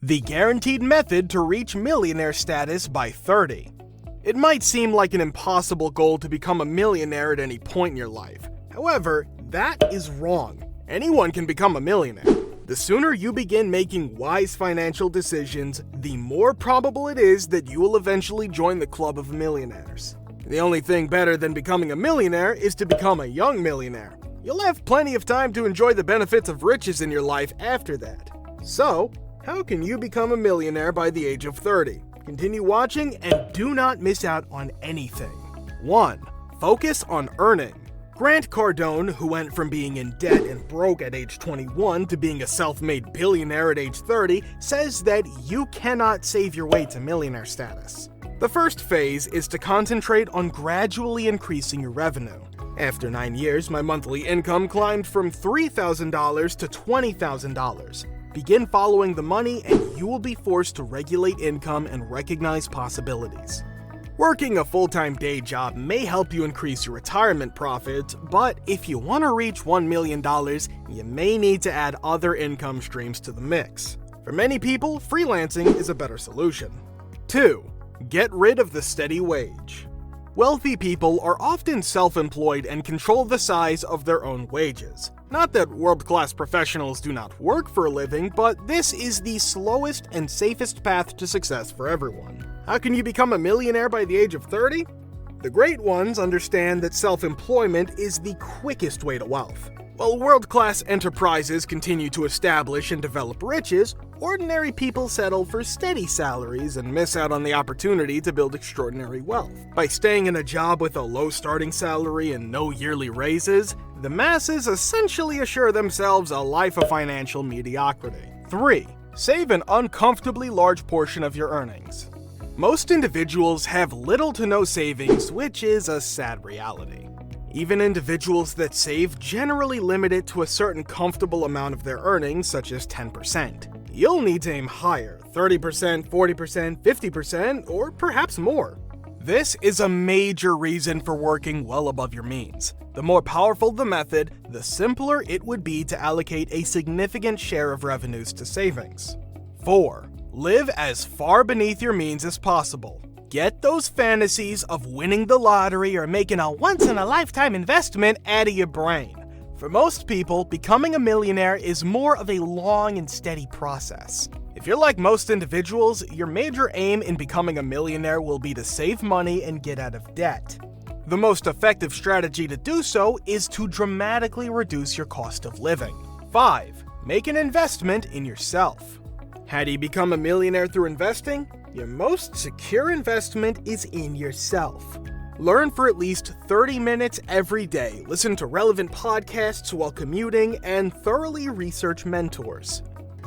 The guaranteed method to reach millionaire status by 30. It might seem like an impossible goal to become a millionaire at any point in your life. However, that is wrong. Anyone can become a millionaire. The sooner you begin making wise financial decisions, the more probable it is that you will eventually join the club of millionaires. The only thing better than becoming a millionaire is to become a young millionaire. You'll have plenty of time to enjoy the benefits of riches in your life after that. So, how can you become a millionaire by the age of 30? Continue watching and do not miss out on anything. 1. Focus on earning. Grant Cardone, who went from being in debt and broke at age 21 to being a self-made billionaire at age 30, says that you cannot save your way to millionaire status. The first phase is to concentrate on gradually increasing your revenue. After 9 years, my monthly income climbed from $3,000 to $20,000. Begin following the money and you will be forced to regulate income and recognize possibilities. Working a full-time day job may help you increase your retirement profits, but if you want to reach $1 million, you may need to add other income streams to the mix. For many people, freelancing is a better solution. 2. Get rid of the steady wage. Wealthy people are often self-employed and control the size of their own wages. Not that world-class professionals do not work for a living, but this is the slowest and safest path to success for everyone. How can you become a millionaire by the age of 30? The great ones understand that self-employment is the quickest way to wealth. While world-class enterprises continue to establish and develop riches, ordinary people settle for steady salaries and miss out on the opportunity to build extraordinary wealth. By staying in a job with a low starting salary and no yearly raises, the masses essentially assure themselves a life of financial mediocrity. 3. Save an uncomfortably large portion of your earnings. Most individuals have little to no savings, which is a sad reality. Even individuals that save generally limit it to a certain comfortable amount of their earnings, such as 10%. You'll need to aim higher, 30%, 40%, 50%, or perhaps more. This is a major reason for working well above your means. The more powerful the method, the simpler it would be to allocate a significant share of revenues to savings. 4. Live as far beneath your means as possible. Get those fantasies of winning the lottery or making a once-in-a-lifetime investment out of your brain. For most people, becoming a millionaire is more of a long and steady process. If you're like most individuals, your major aim in becoming a millionaire will be to save money and get out of debt. The most effective strategy to do so is to dramatically reduce your cost of living. 5. Make an investment in yourself. How do you become a millionaire through investing? Your most secure investment is in yourself. Learn for at least 30 minutes every day, listen to relevant podcasts while commuting, and thoroughly research mentors.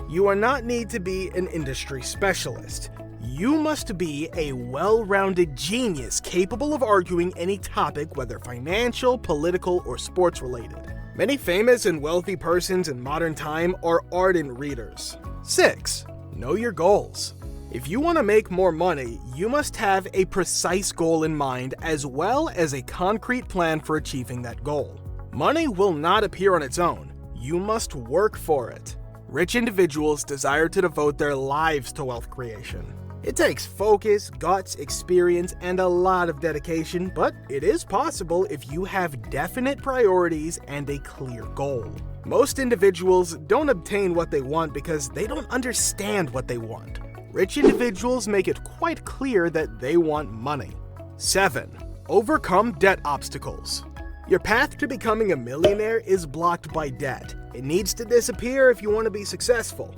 You are not need to be an industry specialist. You must be a well-rounded genius capable of arguing any topic, whether financial, political, or sports-related. Many famous and wealthy persons in modern time are ardent readers. 6. Know your goals. If you want to make more money, you must have a precise goal in mind as well as a concrete plan for achieving that goal. Money will not appear on its own. You must work for it. Rich individuals desire to devote their lives to wealth creation. It takes focus, guts, experience, and a lot of dedication, but it is possible if you have definite priorities and a clear goal. Most individuals don't obtain what they want because they don't understand what they want. Rich individuals make it quite clear that they want money. 7. Overcome debt obstacles. Your path to becoming a millionaire is blocked by debt. It needs to disappear if you want to be successful.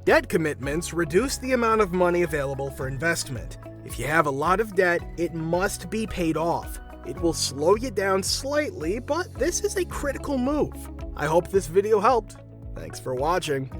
Debt commitments reduce the amount of money available for investment. If you have a lot of debt, it must be paid off. It will slow you down slightly, but this is a critical move. I hope this video helped. Thanks for watching.